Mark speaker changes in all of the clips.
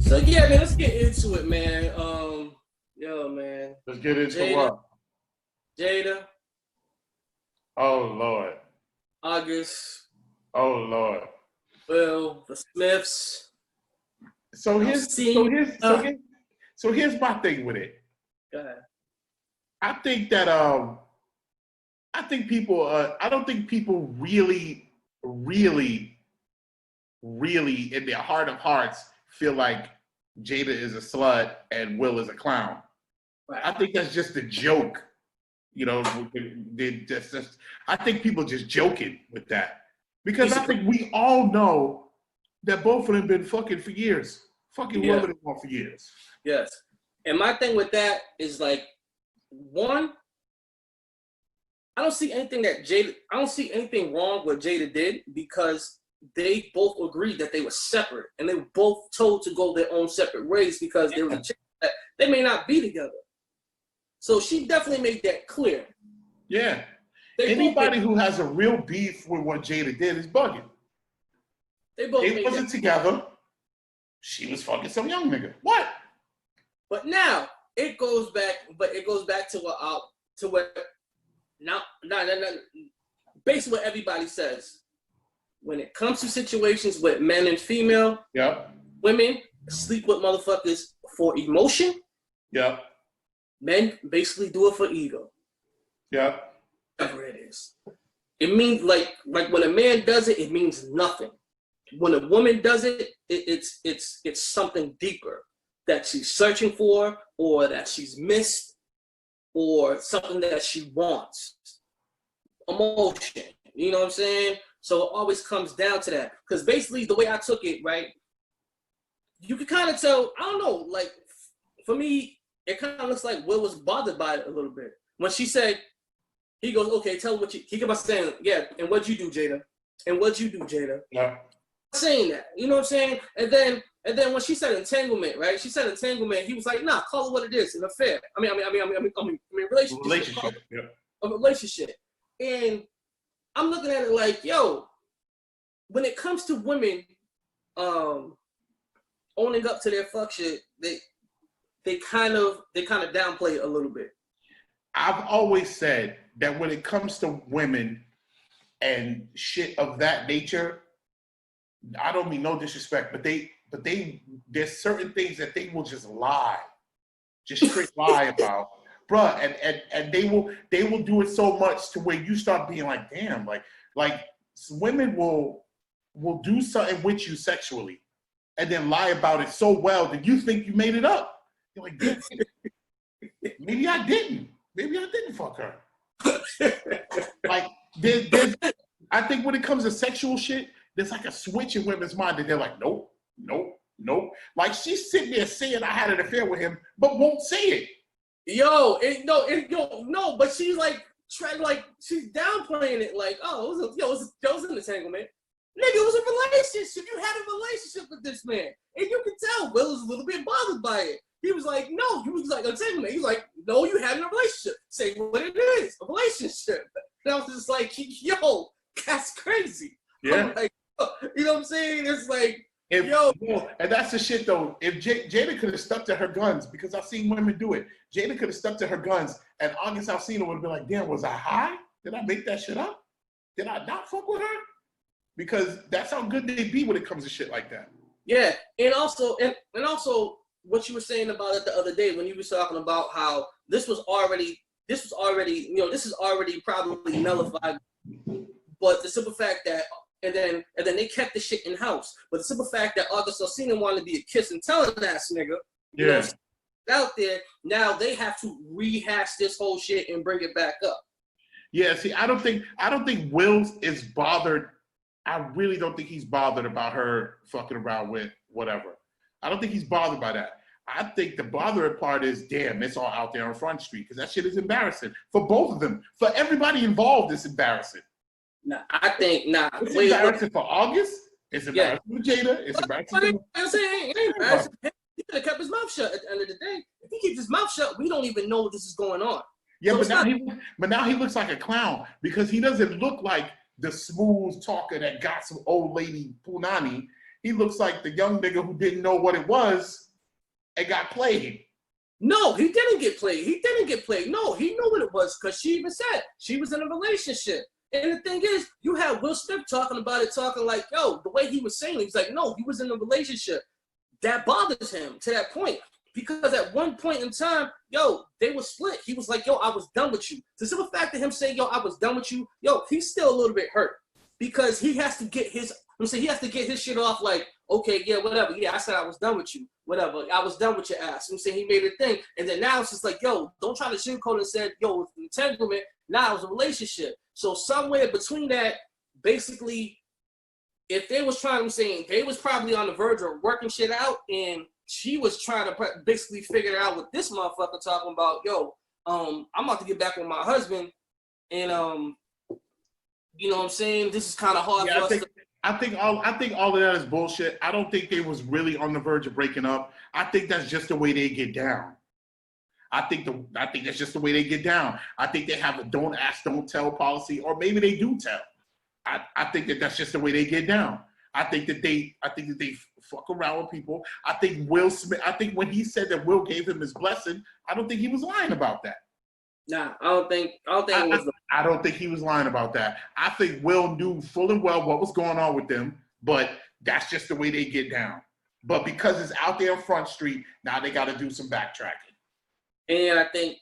Speaker 1: So yeah, man, let's get into it, man. Yo, man.
Speaker 2: Let's get into
Speaker 1: Jada,
Speaker 2: what?
Speaker 1: Jada,
Speaker 2: Oh Lord.
Speaker 1: August,
Speaker 2: Oh Lord.
Speaker 1: Will, the Smiths.
Speaker 2: So here's my thing with it.
Speaker 1: Go ahead.
Speaker 2: I think that I think people I don't think people really in their heart of hearts feel like Jada is a slut and Will is a clown.
Speaker 1: Right.
Speaker 2: I think that's just a joke. You know, I think people just joking with that. Because I think we all know that both of them been fucking for years. Fucking loving it for years.
Speaker 1: Yes. And my thing with that is like, one, I don't see anything wrong with Jada did because they both agreed that they were separate and they were both told to go their own separate ways because there was a chance that they may not be together. So she definitely made that clear.
Speaker 2: Yeah. Anybody who has a real beef with what Jada did is bugging. They wasn't together. She was fucking some young nigga. What?
Speaker 1: But now it goes back to what basically what everybody says. When it comes to situations with men and female, women sleep with motherfuckers for emotion.
Speaker 2: Yeah.
Speaker 1: Men basically do it for ego.
Speaker 2: Yeah.
Speaker 1: Whatever it is. It means like when a man does it, it means nothing. When a woman does it, it's something deeper that she's searching for, or that she's missed, or something that she wants. Emotion. You know what I'm saying? So it always comes down to that. Because basically the way I took it, right, you can kind of tell, I don't know, like for me, it kind of looks like Will was bothered by it a little bit. When she said, he goes, okay, tell what he kept on saying, yeah, and what'd you do, Jada? And what'd you do, Jada?
Speaker 2: Yeah.
Speaker 1: Saying that, you know what I'm saying? And then when she said entanglement, right? She said entanglement. He was like, nah, call it what it is, an affair. I mean, relationship.
Speaker 2: Relationship. Yeah.
Speaker 1: A relationship. And I'm looking at it like, yo, when it comes to women owning up to their fuck shit, they kind of downplay it a little bit.
Speaker 2: I've always said that when it comes to women and shit of that nature, I don't mean no disrespect, but there's certain things that they will just lie, just straight lie about, bruh, and they will do it so much to where you start being like, damn, like women will do something with you sexually, and then lie about it so well that you think you made it up. You're like, damn, maybe I didn't fuck her. Like I think when it comes to sexual shit, there's like a switch in women's mind that they're like, nope. Like she's sitting there saying I had an affair with him, but won't say it. But she's like she's downplaying it like, oh, it was an entanglement. Nigga, it was a relationship. You had a relationship with this man. And you can tell Will was a little bit bothered by it. He was like, no, he was like, entanglement. He was like, no, you had a relationship. Say what it is, a relationship. And I was just like, yo, that's crazy. Yeah.
Speaker 1: Like, you know what I'm saying? It's like,
Speaker 2: and that's the shit though. If Jada could have stuck to her guns, because I've seen women do it. Jada could have stuck to her guns, and August Alsina would have been like, damn, was I high? Did I make that shit up? Did I not fuck with her? Because that's how good they be when it comes to shit like that. Yeah,
Speaker 1: and also what you were saying about it the other day when you were talking about how this is already probably nullified, but the simple fact that and then they kept the shit in house, but the simple fact that August Alsina wanted to be a kiss and telling ass nigga, out there, now they have to rehash this whole shit and bring it back up.
Speaker 2: Yeah, see, I don't think Will is bothered. I really don't think he's bothered about her fucking around with whatever. I don't think he's bothered by that. I think the bothering part is, damn, it's all out there on Front Street, because that shit is embarrassing for both of them. For everybody involved, it's embarrassing.
Speaker 1: It's
Speaker 2: embarrassing for August. It's embarrassing for Jada. It's embarrassing for...
Speaker 1: I'm saying it ain't embarrassing. He could have kept his mouth shut at the end of the day. If he keeps his mouth shut, we don't even know this is going on.
Speaker 2: Yeah, so but now he looks like a clown, because he doesn't look like the smooth talker that got some old lady punani. he looks like the young nigga who didn't know what it was and got played.
Speaker 1: No, he didn't get played. He didn't get played. No, he knew what it was because she even said she was in a relationship. And the thing is, you had Will Smith talking about it, talking like, yo, the way he was saying it, he's like, no, he was in a relationship. That bothers him to that point. Because at one point in time, yo, they were split. He was like, yo, I was done with you. The simple fact of him saying, yo, I was done with you, yo, he's still a little bit hurt. Because he has to get his, he has to get his shit off like, okay, yeah, whatever. Yeah, I said I was done with you. Whatever. I was done with your ass. I'm saying he made a thing. And then now it's just like, yo, don't try to sugarcoat and said, yo, with entanglement, now it was a relationship. So somewhere between that, basically, if they was trying, I'm saying they was probably on the verge of working shit out, and she was trying to basically figure it out with this motherfucker talking about, yo, I'm about to get back with my husband, and you know what I'm saying? This is kind of hard for us to.
Speaker 2: I think all of that is bullshit. I don't think they was really on the verge of breaking up. I think that's just the way they get down. I think that's just the way they get down. I think they have a don't ask, don't tell policy, or maybe they do tell. I think that's just the way they get down. I think that they fuck around with people. I think Will Smith. I think when he said that Will gave him his blessing, I don't think he was lying about that.
Speaker 1: Nah, I don't think it was.
Speaker 2: I don't think he was lying about that. I think Will knew full and well what was going on with them, but that's just the way they get down. But because it's out there on Front Street, now they got to do some backtracking.
Speaker 1: And I think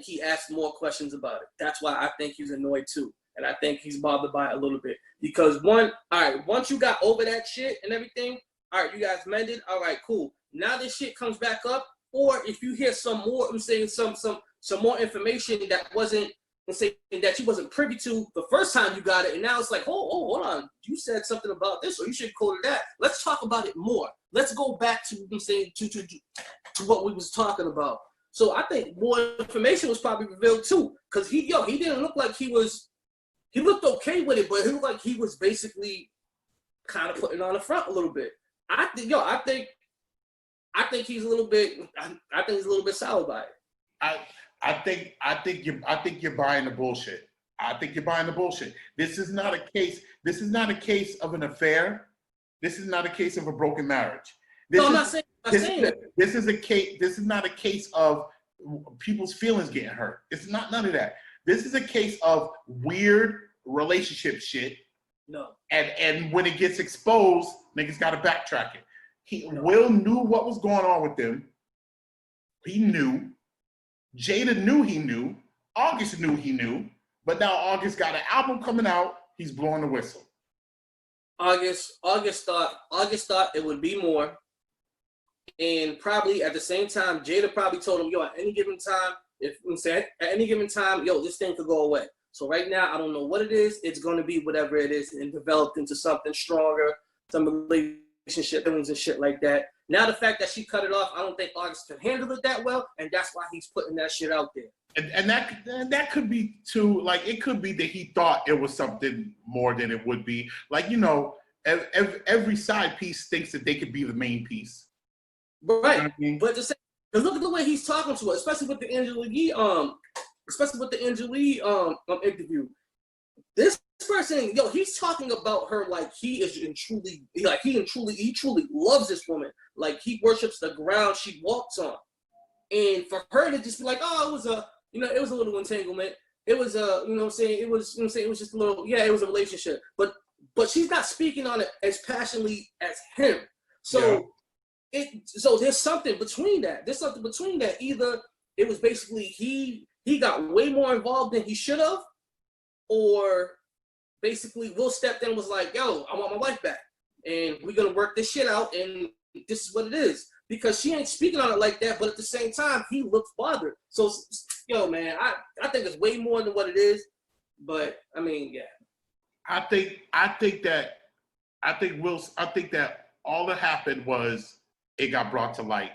Speaker 1: he asked more questions about it. That's why I think he's annoyed too. And I think he's bothered by it a little bit. Because once you got over that shit and everything, all right, you guys mended, all right, cool. Now this shit comes back up, or if you hear some more, I'm saying some more information that wasn't, I'm saying that you wasn't privy to the first time you got it, and now it's like, hold on, you said something about this, or you should code that. Let's talk about it more. Let's go back to, I'm saying, to what we was talking about. So I think more information was probably revealed too, because he didn't look like he looked okay with it, but he looked like he was basically kind of putting on the front a little bit. I think he's a little bit. I think he's a little bit sour by it.
Speaker 2: I think you're buying the bullshit. I think you're buying the bullshit. This is not a case. This is not a case of an affair. This is not a case of a broken marriage.
Speaker 1: I'm not saying that.
Speaker 2: This is a case. This is not a case of people's feelings getting hurt. It's not none of that. This is a case of weird relationship shit.
Speaker 1: No.
Speaker 2: And when it gets exposed, niggas got to backtrack it. Will knew what was going on with them. He knew. Jada knew he knew. August knew he knew. But now August got an album coming out. He's blowing the whistle.
Speaker 1: August thought it would be more. And probably at the same time, Jada probably told him, yo, at any given time, yo, this thing could go away. So right now, I don't know what it is. It's going to be whatever it is and developed into something stronger, some relationship things and shit like that. Now the fact that she cut it off, I don't think August can handle it that well, and that's why he's putting that shit out there.
Speaker 2: And that could be too, like, it could be that he thought it was something more than it would be. Like, you know, every side piece thinks that they could be the main piece.
Speaker 1: Right.
Speaker 2: You know what I mean?
Speaker 1: But to say, look at the way he's talking to her, especially with the Angela Yee interview. This person, yo, he's talking about her like he truly loves this woman. Like he worships the ground she walks on. And for her to just be like, oh, it was a little entanglement. It was it was just a little, yeah, it was a relationship. But she's not speaking on it as passionately as him. So so there's something between that. Either it was basically he got way more involved than he should have, or basically Will stepped in and was like, yo, I want my wife back. And we're gonna work this shit out, and this is what it is. Because she ain't speaking on it like that, but at the same time, he looks bothered. So, yo, man, I think it's way more than what it is. But I mean, yeah.
Speaker 2: I think that all that happened was it got brought to light.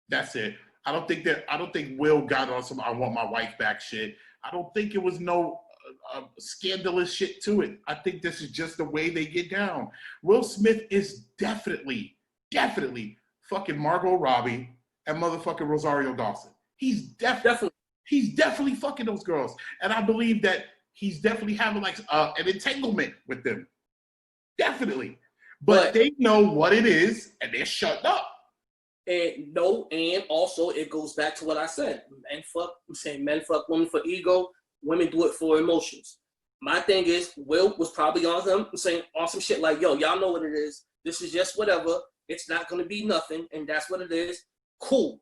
Speaker 2: That's it. I don't think Will got on some I want my wife back shit. I don't think it was no scandalous shit to it. I think this is just the way they get down. Will Smith is definitely fucking Margot Robbie and motherfucking Rosario Dawson. He's definitely fucking those girls. And I believe that he's definitely having like an entanglement with them. Definitely. But they know what it is, and they're shut up.
Speaker 1: And also it goes back to what I said. Men fuck women for ego, women do it for emotions. My thing is, Will was probably on him saying on some shit like, yo, y'all know what it is. This is just whatever. It's not gonna be nothing, and that's what it is. Cool.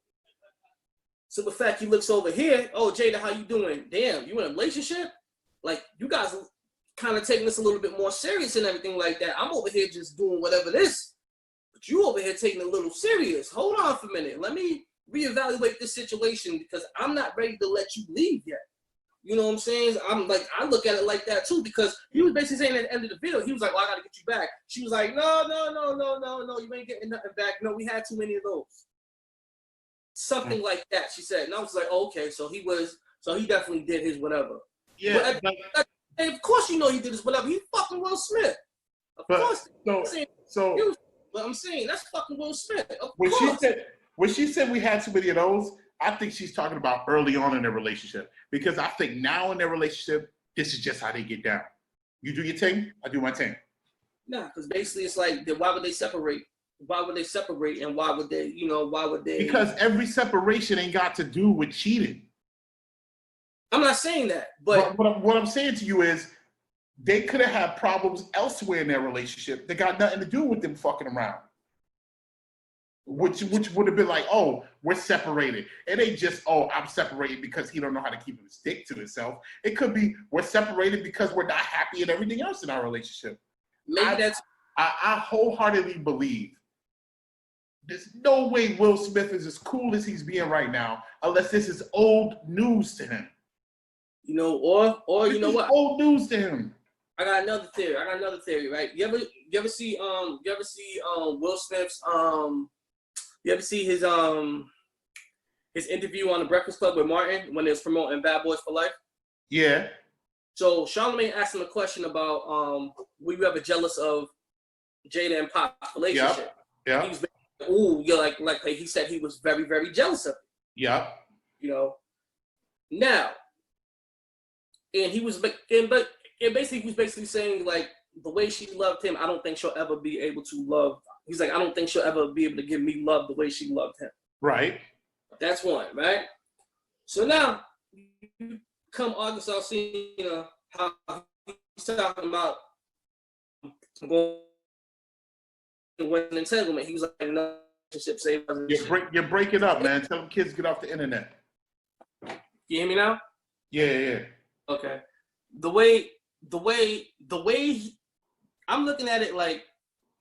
Speaker 1: So the fact he looks over here, oh, Jada, how you doing? Damn, you in a relationship? Like, you guys are kind of taking this a little bit more serious and everything like that. I'm over here just doing whatever this. But you over here taking it a little serious. Hold on for a minute. Let me reevaluate this situation because I'm not ready to let you leave yet. You know what I'm saying? I look at it like that too, because he was basically saying at the end of the video, he was like, well, I gotta get you back. She was like, no, you ain't getting nothing back. No, we had too many of those. Something like that, she said. And I was like, oh, okay, so he definitely did his whatever.
Speaker 2: Yeah.
Speaker 1: And of course you know he did his whatever. He fucking Will Smith. Of course. But I'm saying that's fucking Will Smith.
Speaker 2: When she said we had too many of those, I think she's talking about early on in their relationship. Because I think now in their relationship, this is just how they get down. You do your thing, I do my thing.
Speaker 1: Nah, because basically it's like, why would they separate? Why would they separate, and why would they? Because
Speaker 2: every separation ain't got to do with cheating.
Speaker 1: I'm not saying that, but
Speaker 2: what I'm saying to you is they could have had problems elsewhere in their relationship that got nothing to do with them fucking around. Which would have been like, oh, we're separated. It ain't just, oh, I'm separated because he don't know how to keep his dick to himself. It could be we're separated because we're not happy in everything else in our relationship. I wholeheartedly believe there's no way Will Smith is as cool as he's being right now, unless this is old news to him.
Speaker 1: You know, or you know what?
Speaker 2: Old news to him.
Speaker 1: I got another theory, right? You ever see Will Smith's you ever see his interview on the Breakfast Club with Martin when they was promoting Bad Boys for Life?
Speaker 2: Yeah.
Speaker 1: So Charlamagne asked him a question about were you ever jealous of Jada and Pac's relationship?
Speaker 2: Yeah.
Speaker 1: He was like he said he was very, very jealous of it.
Speaker 2: Yeah.
Speaker 1: You know. Now, and he was basically he was basically saying like the way she loved him, I don't think she'll ever be able to love. He's like, I don't think she'll ever be able to give me love the way she loved him.
Speaker 2: Right.
Speaker 1: That's one, right? So now you come August Alsina, how he's talking about going with Entanglement. He was like, no relationship save.
Speaker 2: You're breaking up, man. Tell them kids get off the internet.
Speaker 1: You hear me now?
Speaker 2: Yeah.
Speaker 1: Okay. The way I'm looking at it, like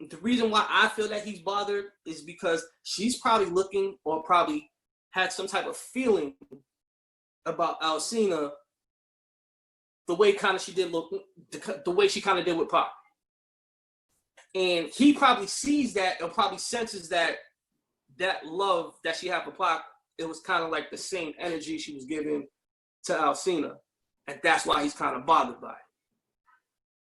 Speaker 1: the reason why I feel that he's bothered is because she's probably looking or probably had some type of feeling about Alsina the way kind of she did look, the way she kind of did with Pac. And he probably sees that or probably senses that love that she had for Pac, it was kind of like the same energy she was giving to Alsina. And that's why he's kind of bothered by it.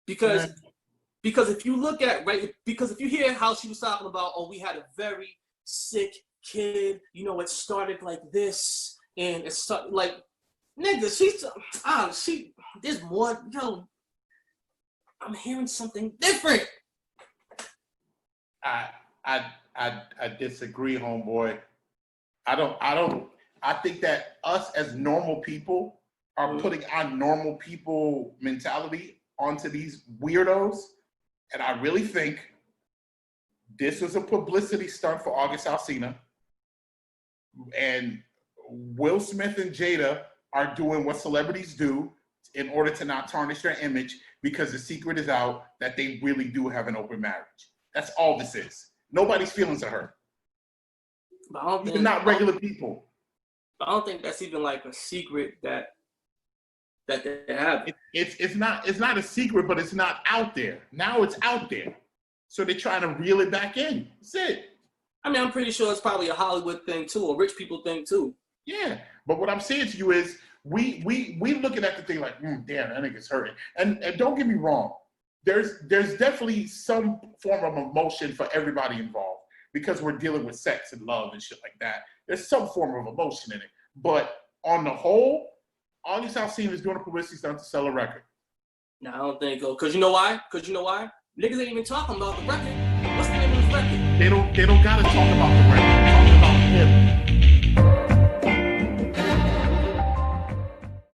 Speaker 1: Because if you look at, because if you hear how she was talking about, oh, we had a very sick kid, you know, it started like this, and it started like, nigga, there's more, I'm hearing something different.
Speaker 2: I disagree, homeboy. I think that us as normal people are putting our normal people mentality onto these weirdos. And I really think this was a publicity stunt for August Alsina. And Will Smith and Jada are doing what celebrities do in order to not tarnish their image, because the secret is out that they really do have an open marriage. That's all this is. Nobody's feelings are hurt. They're not regular people.
Speaker 1: I don't think that's even like a secret that they have.
Speaker 2: It's not a secret, but it's not out there. Now it's out there. So they're trying to reel it back in. That's it.
Speaker 1: I mean, I'm pretty sure it's probably a Hollywood thing too, a rich people thing too.
Speaker 2: Yeah, but what I'm saying to you is we looking at the thing like, damn, that nigga's hurting. And don't get me wrong, there's definitely some form of emotion for everybody involved, because we're dealing with sex and love and shit like that. There's some form of emotion in it. But on the whole, August Alsina is doing a publicity stunt to sell a record.
Speaker 1: No, I don't think so. Because you know why? Niggas ain't even talking about the record. record.
Speaker 2: They don't gotta talk about the record.